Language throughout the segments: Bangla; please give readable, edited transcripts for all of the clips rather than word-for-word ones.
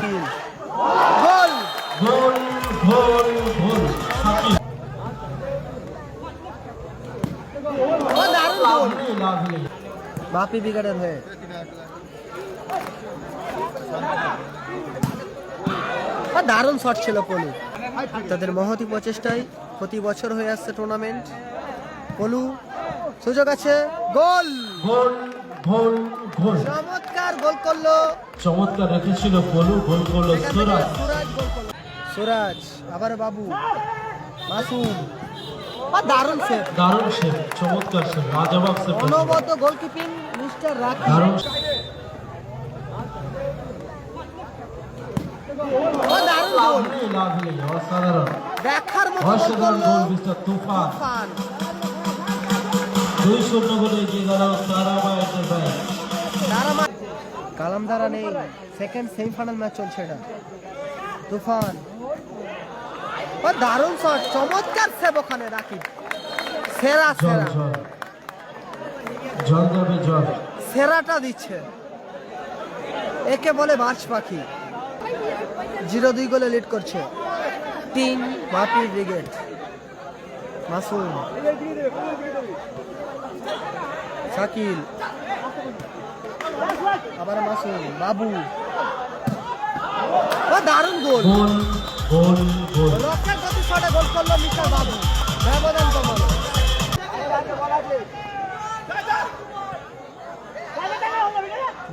শাকিল গোল গোল গোল গোল শাকিল ও দারুণ গোল লাভলি বাপি ব্রিগেডের হয়ে দারুণ শট ছিল পলু তাদের মহতি প্রচেষ্টায় প্রতি বছর হয়ে আসছে টুর্নামেন্ট পলু সুযোগ আছে গোল গোল গোল গোল চমৎকার গোল করলো চমৎকার রেখেছিল পলু গোল করলো সুরাজ সুরাজ গোল করলো সুরাজ আবার বাবু মাসুম দারুণ সেভ দারুণ সেভ চমৎকার সেভ লাজবাব সেভ অনবদ্য গোলকিপিং মিস্টার রাকিব দারুণ দারুণ গোল লাভলি অসাধারণ দেখার মতো গোল অসাধারণ করলো গোল মিস্টার তুফান তুফান 2-0 গোলে এগিয়ে গেল তারাবাইয়ের ভাই কালামদারা নেই সেকেন্ড সেমিফাইনাল ম্যাচ চলছে এটা তুফান দারুণ শট চমৎকার সেভ ওখানে রাকিব সেরা জল সেরা জল জল যাবে জল সেরাটা দিচ্ছে একে বলে বাজ পাখি 0-2 গোলে লিড করছে তিন বাপি ব্রিগেড মাসুম শাকিল আবার মাসুম বাবু দারুণ গোল গোল গোল গোল লক্ষের গতি শটে গোল করলো মিস্টার বাবু ব্যবধান কমালো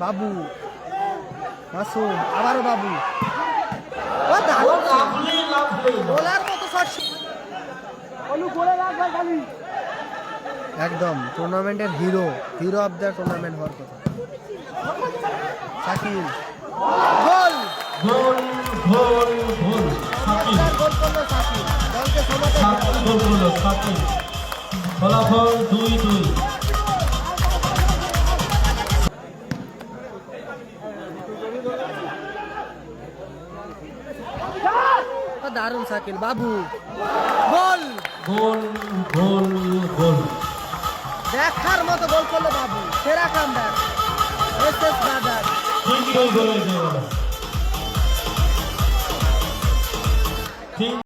বাবু মাসুম আবারও বাবু দারুণ লাভলি লাভলি গোলার মতো শট একদম টুর্নামেন্টের হিরো অফ দ্য টুর্নামেন্ট হওয়ার কথা শাকিল গোল গোল গোল গোল শাকিল গোল করলো শাকিল দলকে সমতা শাকিল গোল করলো শাকিল ফলাফল 2-2 দারুণ শাকিল বাবু গোল গোল গোল গোল দেখার মতো গোল করলো বাবু সেরা কামব্যাক এসএস ব্রাদার 3 গোলে এগিয়ে গেল